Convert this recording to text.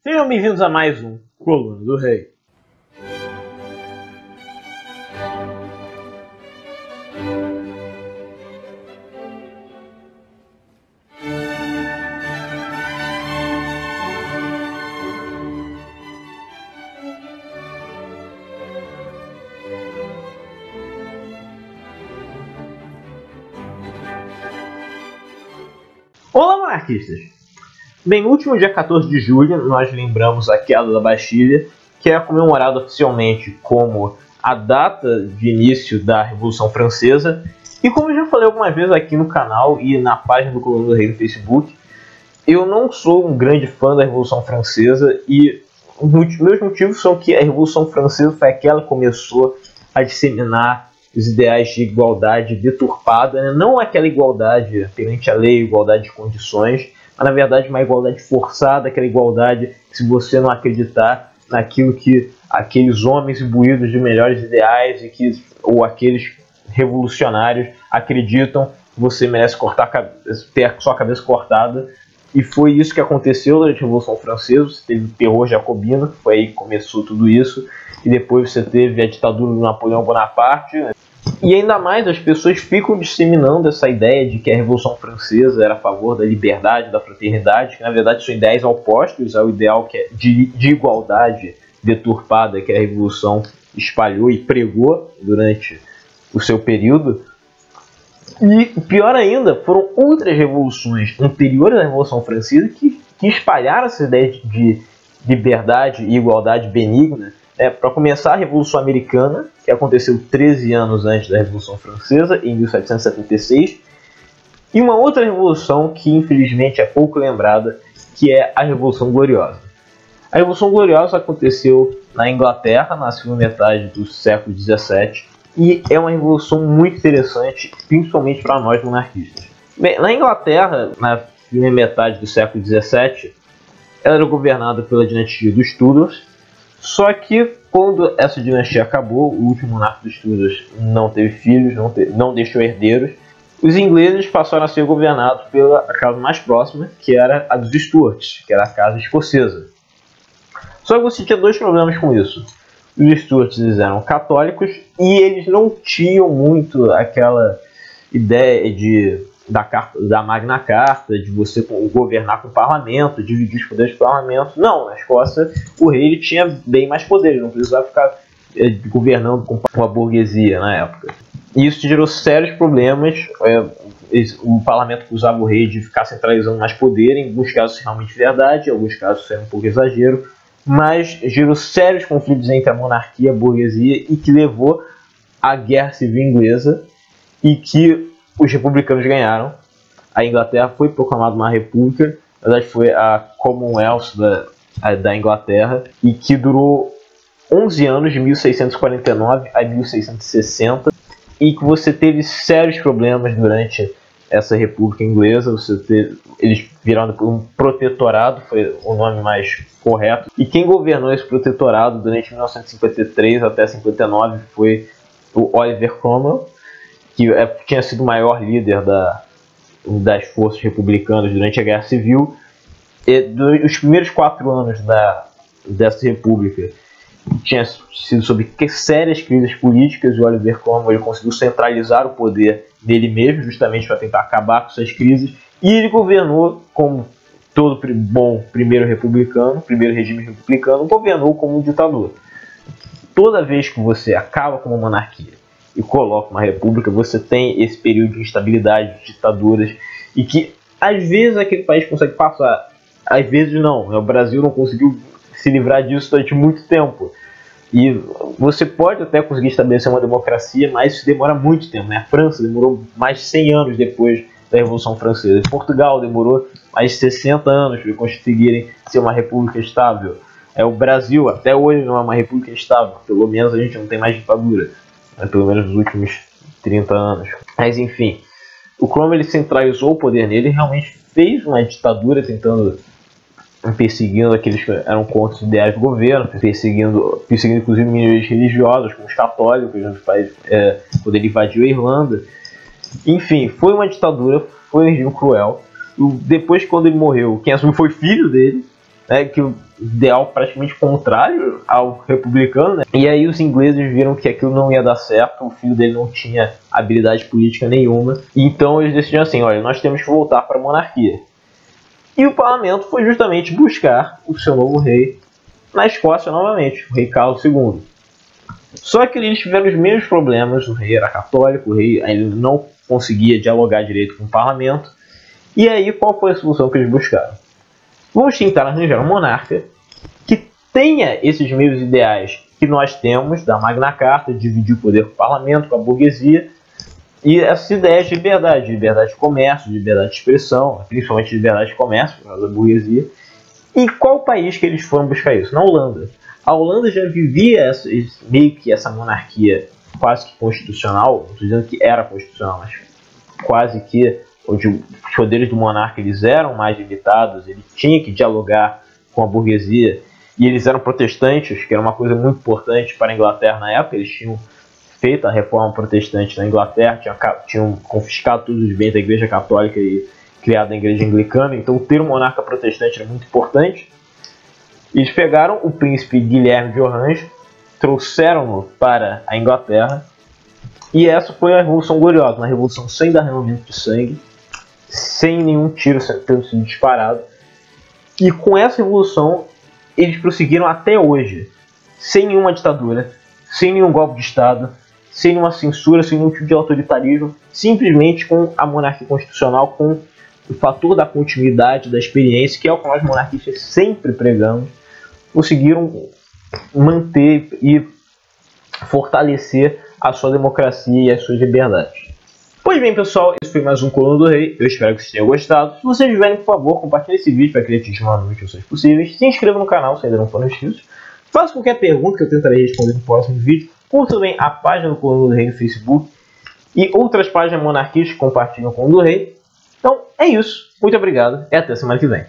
Sejam bem-vindos a mais um Coluna do Rei. Olá, monarquistas! Bem, no último dia 14 de julho, nós lembramos a queda da Bastilha, que é comemorada oficialmente como a data de início da Revolução Francesa. E como eu já falei algumas vezes aqui no canal e na página do Coluna do Rei no Facebook, eu não sou um grande fã da Revolução Francesa e meus motivos são que a Revolução Francesa foi aquela que começou a disseminar os ideais de igualdade deturpada, né? Não aquela igualdade perante a lei, igualdade de condições, mas na verdade uma igualdade forçada, aquela igualdade que, se você não acreditar naquilo que aqueles homens imbuídos de melhores ideais ou aqueles revolucionários acreditam, você merece ter sua cabeça cortada. E foi isso que aconteceu durante a Revolução Francesa. Você teve o terror jacobino, que foi aí que começou tudo isso, e depois você teve a ditadura do Napoleão Bonaparte. E ainda mais as pessoas ficam disseminando essa ideia de que a Revolução Francesa era a favor da liberdade, da fraternidade, que na verdade são ideias opostas ao ideal que é de igualdade deturpada que a Revolução espalhou e pregou durante o seu período. E pior ainda, foram outras revoluções anteriores à Revolução Francesa que espalharam essa ideia de liberdade e igualdade benigna. Para começar, a Revolução Americana, que aconteceu 13 anos antes da Revolução Francesa, em 1776, e uma outra revolução que infelizmente é pouco lembrada, que é a Revolução Gloriosa. A Revolução Gloriosa aconteceu na Inglaterra, na segunda metade do século XVII, e é uma revolução muito interessante, principalmente para nós monarquistas. Bem, na Inglaterra, na primeira metade do século XVII, ela era governada pela dinastia dos Tudors. Só que quando essa dinastia acabou, o último monarca dos Tudors não teve filhos, não deixou herdeiros, os ingleses passaram a ser governados pela casa mais próxima, que era a dos Stuarts, que era a casa escocesa. Só que você tinha dois problemas com isso. Os Stuarts eram católicos e eles não tinham muito aquela ideia da Magna Carta, de você governar com o parlamento, dividir os poderes do parlamento. Não, na Escócia o rei ele tinha bem mais poderes, não precisava ficar governando com a burguesia na época. E isso gerou sérios problemas. O parlamento acusava o rei de ficar centralizando mais poder, em alguns casos realmente verdade, em alguns casos isso era um pouco exagero, mas gerou sérios conflitos entre a monarquia e a burguesia e que levou à Guerra Civil Inglesa e que os republicanos ganharam. A Inglaterra foi proclamada uma república, na verdade foi a Commonwealth da Inglaterra, e que durou 11 anos, de 1649 a 1660, e que você teve sérios problemas durante essa república inglesa. Eles viraram depois um protetorado, foi o nome mais correto, e quem governou esse protetorado durante 1953 até 59 foi o Oliver Cromwell, que tinha sido o maior líder das forças republicanas durante a Guerra Civil. Os primeiros 4 anos dessa república tinha sido sob sérias crises políticas, e o Oliver Cromwell ele conseguiu centralizar o poder dele mesmo, justamente para tentar acabar com essas crises, e ele governou como todo bom primeiro regime republicano, governou como um ditador. Toda vez que você acaba com uma monarquia e coloca uma república, você tem esse período de instabilidade, de ditaduras, e que às vezes aquele país consegue passar, às vezes não. O Brasil não conseguiu se livrar disso durante muito tempo. E você pode até conseguir estabelecer uma democracia, mas isso demora muito tempo, né? A França demorou mais de 100 anos depois da Revolução Francesa. Portugal demorou mais de 60 anos para conseguirem ser uma república estável. O Brasil até hoje não é uma república estável, pelo menos a gente não tem mais ditadura, pelo menos nos últimos 30 anos. Mas enfim, o Cromwell ele centralizou o poder nele e realmente fez uma ditadura, perseguindo aqueles que eram contra os ideais do governo, perseguindo inclusive minorias religiosas, como os católicos, nos países, quando ele invadiu a Irlanda. Enfim, foi uma ditadura, foi um regime cruel. Depois, quando ele morreu, quem assumiu foi o filho dele, né, que o ideal praticamente contrário ao republicano, né? E aí os ingleses viram que aquilo não ia dar certo, o filho dele não tinha habilidade política nenhuma, então eles decidiram assim, olha, nós temos que voltar para a monarquia. E o parlamento foi justamente buscar o seu novo rei na Escócia novamente, o rei Carlos II. Só que eles tiveram os mesmos problemas, o rei era católico, o rei ele não conseguia dialogar direito com o parlamento. E aí qual foi a solução que eles buscaram? Vamos tentar arranjar um monarca que tenha esses mesmos ideais que nós temos da Magna Carta, de dividir o poder com o parlamento, com a burguesia, e essas ideias de liberdade de comércio, de liberdade de expressão, principalmente de liberdade de comércio, por causa da burguesia. E qual país que eles foram buscar isso? Na Holanda. A Holanda já vivia meio que essa monarquia quase que constitucional, não estou dizendo que era constitucional, mas quase que onde os poderes do monarca eles eram mais limitados, ele tinha que dialogar com a burguesia, e eles eram protestantes, que era uma coisa muito importante para a Inglaterra na época. Eles tinham feito a reforma protestante na Inglaterra, tinham confiscado todos os bens da Igreja Católica e criado a Igreja Anglicana, então ter um monarca protestante era muito importante. Eles pegaram o príncipe Guilherme de Orange, trouxeram-no para a Inglaterra, e essa foi a Revolução Gloriosa, uma revolução sem derramamento de sangue, sem nenhum tiro tendo sido disparado. E com essa revolução, eles prosseguiram até hoje, sem nenhuma ditadura, sem nenhum golpe de Estado, sem nenhuma censura, sem nenhum tipo de autoritarismo, simplesmente com a monarquia constitucional, com o fator da continuidade, da experiência, que é o que nós monarquistas sempre pregamos, conseguiram manter e fortalecer a sua democracia e as suas liberdades. Pois bem, pessoal, esse foi mais um Coluna do Rei. Eu espero que vocês tenham gostado. Se vocês tiverem, por favor, compartilhe esse vídeo para que ele atinja o maior número de pessoas possíveis. Se inscreva no canal se ainda não forem inscritos. Faça qualquer pergunta que eu tentarei responder no próximo vídeo. Curta também a página do Coluna do Rei no Facebook e outras páginas monarquistas que compartilham com o Coluna do Rei. Então, é isso. Muito obrigado e até semana que vem.